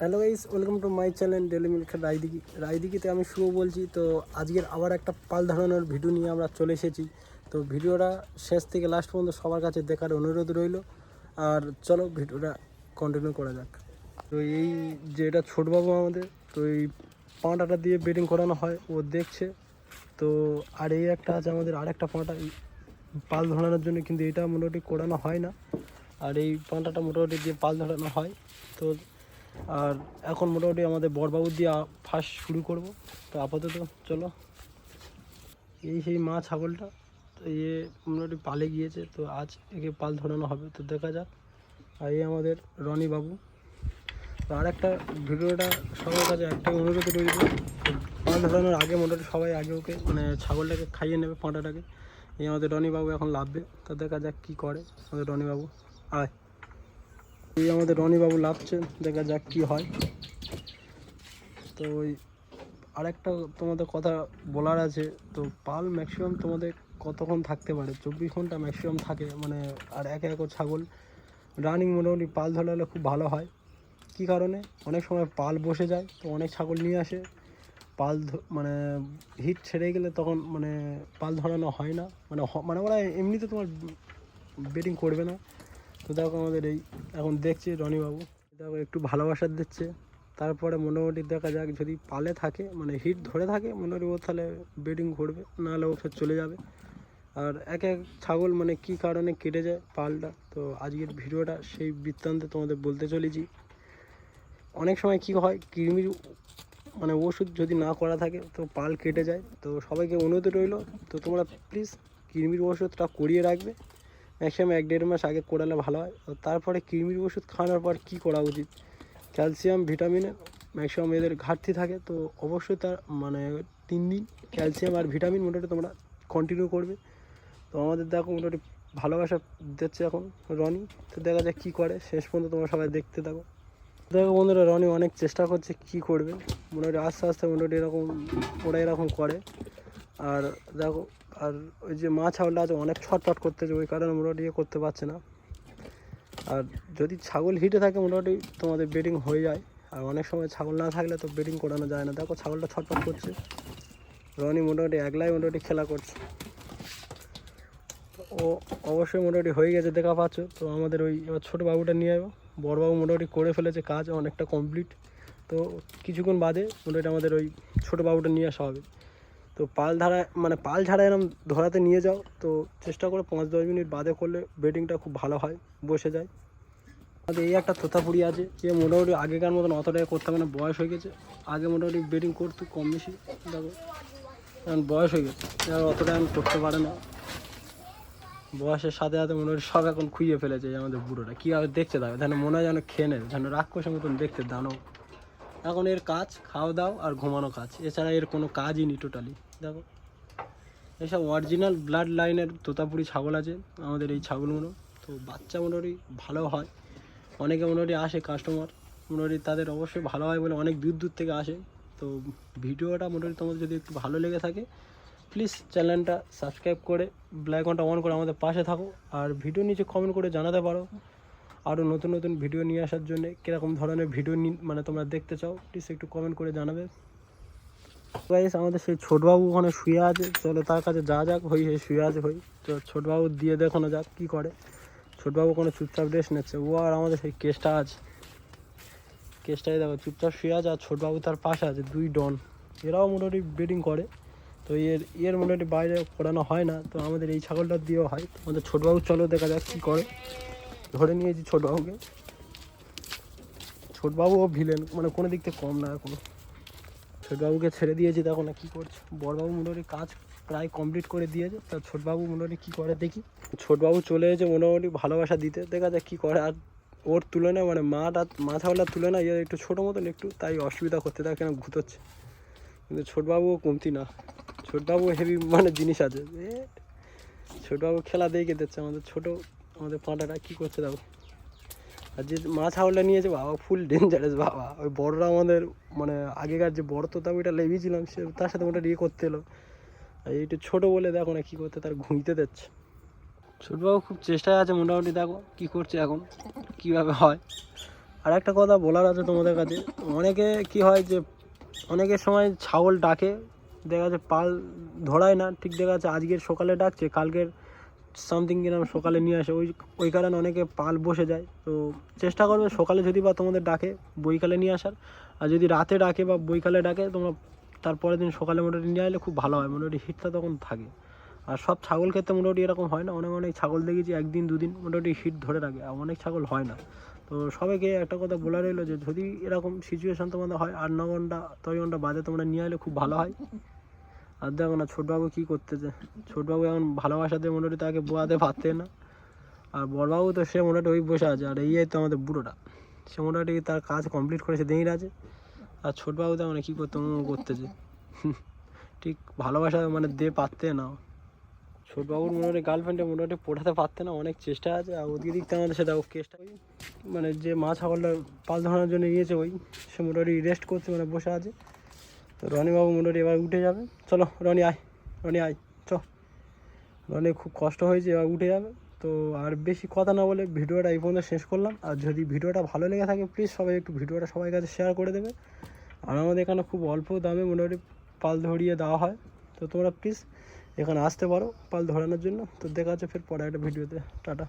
Hello guys, welcome to my channel daily milk রায়দিঘিতে আমি শুভ বলছি। তো আজকের আবার একটা পাল ধরানোর ভিডিও নিয়ে আমরা চলে এসেছি। তো ভিডিওটা শেষ থেকে লাস্ট পর্যন্ত সবার কাছে দেখার অনুরোধ রইল। আর চলো ভিডিওটা কন্টিনিউ করা যাক। তো এই যে এটা ছোটবাবু আমাদের, তো এই পাঁটাটা দিয়ে বেডিং করানো হয়, ও দেখছে। তো আর এই একটা আছে আমাদের আরেকটা পাঁটা পাল ধরানোর জন্য, কিন্তু এটা মোটামুটি করানো হয় না। আর এই পাঁটাটা মোটামুটি দিয়ে পাল ধরানো হয়। তো আর এখন মোটামুটি আমাদের বড়বাবু দিয়ে ফার্স্ট শুরু করব। তো আপাতত চলো, এই সেই মা ছাগলটা, তো এ মোটামুটি পালে গিয়েছে। তো আজ একে পাল ধরানো হবে, তো দেখা যাক। আর এই আমাদের রনি বাবু। তো আর একটা ভিডিওটা সবার কাছে একটাই অনুরোধ রইল, পাল ধরানোর আগে মোটামুটি সবাই আগে ওকে মানে ছাগলটাকে খাইয়ে নেবে, পাঁটাটাকে। এই আমাদের রনি বাবু এখন লাভবে, তো দেখা যাক কী করে আমাদের রনি বাবু। আয়, এই আমাদের রনি বাবু লাভছে, দেখা যাক কি হয়। তো ওই আরেকটা তোমাদের কথা বলার আছে। তো পাল ম্যাক্সিমাম তোমাদের কতক্ষণ থাকতে পারে, 24 ঘন্টা ম্যাক্সিমাম থাকে মানে। আর একে এক ছাগল রানিং মোটামুটি পাল ধরালে খুব ভালো হয়। কী কারণে, অনেক সময় পাল বসে যায়, তো অনেক ছাগল নিয়ে আসে, পাল মানে হিট ছেড়ে গেলে তখন মানে পাল ধরানো হয় না, মানে ওরা এমনিতে তোমার বেটিং করবে না। তো দেখো আমাদের এই এখন দেখছি রনিবাবু, দেখো একটু ভালোবাসার দিচ্ছে। তারপরে মোটামুটি দেখা যাক, যদি পালে থাকে মানে হিট ধরে থাকে মোটামুটি ও তাহলে বেডিং করবে, নাহলে ও ফের চলে যাবে। আর এক এক ছাগল মানে কী কারণে কেটে যায় পালটা, তো আজকের ভিডিওটা সেই বৃত্তান্তে তোমাদের বলতে চলেছি। অনেক সময় কী হয়, কৃমির মানে ওষুধ যদি না করা থাকে তো পাল কেটে যায়। তো সবাইকে অনুরোধ রইল, তো তোমরা প্লিজ কৃমির ওষুধটা করিয়ে রাখবে, ম্যাক্সিমাম 1-1.5 মাস আগে করালে ভালো হয়। তারপরে কৃমির ওষুধ খাওয়ানোর পর কী করা উচিত, ক্যালসিয়াম ভিটামিনের ম্যাক্সিমাম এদের ঘাটতি থাকে। তো অবশ্যই তার মানে 3 দিন ক্যালসিয়াম আর ভিটামিন মোটামুটি তোমরা কন্টিনিউ করবে। তো আমাদের দেখো মোটামুটি ভালোবাসা দিচ্ছে এখন রনি, তো দেখা যাক কী করে, শেষ পর্যন্ত তোমরা সবাই দেখতে থাকো। দেখো বন্ধুরা, রনি অনেক চেষ্টা করছে কী করবে, মোটামুটি আস্তে আস্তে মোটামুটি এরকম ওরা এরকম করে। আর দেখো, আর ওই যে মা ছাগলটা আছে অনেক ছটফট করতেছে, ওই কারণে মোটামুটি ইয়ে করতে পারছে না। আর যদি ছাগল হিটে থাকে মোটামুটি তোমাদের বেডিং হয়ে যায়। আর অনেক সময় ছাগল না থাকলে তো বেডিং করানো যায় না। দেখো ছাগলটা ছটফট করছে, রনি মোটামুটি একলাই মোটামুটি খেলা করছে। ও অবশ্যই মোটামুটি হয়ে গেছে দেখা পাচ্ছ। তো আমাদের ওই এবার ছোটো বাবুটা নিয়ে যাবো, বড়বাবু মোটামুটি করে ফেলেছে কাজ অনেকটা কমপ্লিট। তো কিছুক্ষণ বাদে মোটামুটি আমাদের ওই ছোটো বাবুটা নিয়ে আসা হবে। তো পাল ঝাড়া এরকম ধরাতে নিয়ে যাও, তো চেষ্টা করে 5-10 মিনিট বাদে করলে বেডিংটা খুব ভালো হয়, বসে যায়। আমাদের এই একটা তোতাপুরি আছে, যে মোটামুটি আগেকার মতন অতটাই করতে হবে না, বয়স হয়ে গেছে। আগে মোটামুটি বেডিং করতো কম বেশি, দেখো এখন বয়স হয়ে গেছে, আর অতটা এখন করতে পারে না। বয়সের সাথে সাথে মোটামুটি সব এখন খুইয়ে ফেলেছে আমাদের বুড়োটা। কী আর দেখতে দাও, যেন মনে হয় যেন খেয়ে নেবে, যেন রাক্ষসের মতন দেখতে দানো। এখন এর কাজ খাওয়া দাও আর ঘুমানো কাজ, এছাড়া এর কোনো কাজই নেই টোটালি। দেখো এসব অরিজিনাল ব্লাড লাইনের তোতাপুরি ছাগল আছে আমাদের এই ছাগলগুলো। তো বাচ্চা মোটামুটি ভালো হয়, অনেকে মোটামুটি আসে কাস্টমার, মোটামুটি তাদের অবশ্যই ভালো হয় বলে অনেক দূর দূর থেকে আসে। তো ভিডিওটা মোটামুটি তোমাদের যদি একটু ভালো লেগে থাকে, প্লিজ চ্যানেলটা সাবস্ক্রাইব করে বেল আইকনটা অন করে আমাদের পাশে থাকো। আর ভিডিও নিচে কমেন্ট করে জানাতে পারো আরও নতুন নতুন ভিডিও নিয়ে আসার জন্য, কীরকম ধরনের ভিডিও মানে তোমরা দেখতে চাও, প্লিজ একটু কমেন্ট করে জানাবে। গাইস আমাদের সেই ছোটবাবু ওখানে শুয়ে আছে, চলো তার কাছে যা যাক, হই শুয়ে আছে হই। তো ছোটবাবু দিয়ে দেখানো যাক কী করে। ছোটবাবু কোনো চুপচাপ রেস্ট নিচ্ছে, ও আর আমাদের সেই কেসটা আছে, কেসটাই দেখো চুপচাপ শুয়ে আছে। আর ছোটবাবু তার পাশে আছে, 2 ডন, এরাও মোটামুটি বেডিং করে। তো এর মোটামুটি বাইরে করানো হয় না, তো আমাদের এই ছাগলটা দিয়েও হয়। আমাদের ছোটবাবু চলো দেখা যাক কী করে। ধরে নিয়েছি ছোটবাবুকে, ছোটবাবুও ভিলেন, মানে কোনো দিক থেকে কম না এখনো। ছোটবাবুকে ছেড়ে দিয়েছি, দেখো না কী করছে। বড়বাবু মোটামুটি কাজ প্রায় কমপ্লিট করে দিয়েছে, তা ছোটবাবু মোটামুটি কী করে দেখি। ছোটবাবু চলে এসেছে মোটামুটি ভালোবাসা দিতে, দেখা যাক কী করে। আর ওর তুলনায় মানে মা ছাগলার তুলনায় এর একটু ছোটো মতন একটু, তাই অসুবিধা করতে থাকে, কেন ঘুতোচ্ছে। কিন্তু ছোটবাবুও কমতি না, ছোটবাবু হেভি মানে জিনিস আছে। ছোটবাবু খেলা দেখে দিচ্ছে আমাদের পাঁটাটা কী করছে দেখো। আর যে মা ছাগলটা নিয়েছে বাবা, ফুল ডেঞ্জারাস বাবা। ওই বড়রা আমাদের মানে আগেকার যে বড় তোতা ওইটা লেগেছিলাম, সে তার সাথে ওটা ইয়ে করতে এলো। আর এইটা ছোটো বলে দেখো না কী করতে, তার ঘুঁইতে দিচ্ছে। ছোটবাবু খুব চেষ্টায় আছে মোটামুটি, দেখো কী করছে এখন, কীভাবে হয়। আর একটা কথা বলার আছে তোমাদের কাছে, অনেকে কি হয় যে অনেকের সময় ছাগল ডাকে, দেখা যাচ্ছে পাল ধরায় না ঠিক, দেখা যাচ্ছে আজকের সকালে ডাকছে কালকের সামথিং কিনা সকালে নিয়ে আসে, ওই কারণে অনেকে পাল বসে যায়। তো চেষ্টা করবে সকালে যদি বা তোমাদের ডাকে বৈকালে নিয়ে আসার, আর যদি রাতে ডাকে বা বৈকালে ডাকে তোমরা তারপরের দিন সকালে মোটামুটি নিয়ে আসলে খুব ভালো হয়, মোটামুটি হিটটা তখন থাকে। আর সব ছাগল ক্ষেত্রে মোটামুটি এরকম হয় না, অনেক অনেক ছাগল দেখেছি একদিন দুদিন মোটামুটি হিট ধরে রাখে, আর অনেক ছাগল হয় না। তো সবাইকে একটা কথা বলা রইলো যে যদি এরকম সিচুয়েশান তোমাদের হয় 8-9 ঘন্টা 10 ঘন্টা বাদে তোমরা নিয়ে এলে খুব ভালো হয়। আর দেখো না ছোটবাবু কী করতেছে, ছোটবাবু এখন ভালোবাসা দিয়ে মোটামুটি তাকে বোয়াতে পারতে না, আর বড়বাবু তো সে মোটামুটি ওই বসে আছে, আর এই তো আমাদের বুড়োটা সে মোটামুটি তার কাজ কমপ্লিট করেছে দেখিয়ে আছে। আর ছোটবাবু তো মানে কী করতেছে ঠিক ভালোবাসা মানে দিয়ে পারতে না, ছোটবাবুর মোটামুটি গার্লফ্রেন্ডে মোটামুটি পড়াতে পারতে না, অনেক চেষ্টা আছে। আর ওদিকে দিক থেকে আমাদের সাথে কেসটা মানে যে মা ছাগলটা পাল ধরানোর জন্য নিয়েছে ওই সে মোটামুটি রেস্ট করছে, মানে বসে আছে। তো রনিবাবু মোটামুটি এবার উঠে যাবে, চলো রনি আয়, রনি আয় চ, রনি খুব কষ্ট হয়েছে এবার উঠে যাবে। তো আর বেশি কথা না বলে ভিডিওটা এই পর্যন্ত শেষ করলাম। আর যদি ভিডিওটা ভালো লেগে থাকে প্লিজ সবাই একটু ভিডিওটা সবাই কাছে শেয়ার করে দেবে। আর আমাদের এখানে খুব অল্প দামে মোটামুটি পাল ধরিয়ে দেওয়া হয়, তো তোমরা প্লিজ এখানে আসতে পারো পাল ধরানোর জন্য। তো দেখা যাচ্ছে ফের পরে একটা ভিডিওতে, টাটা।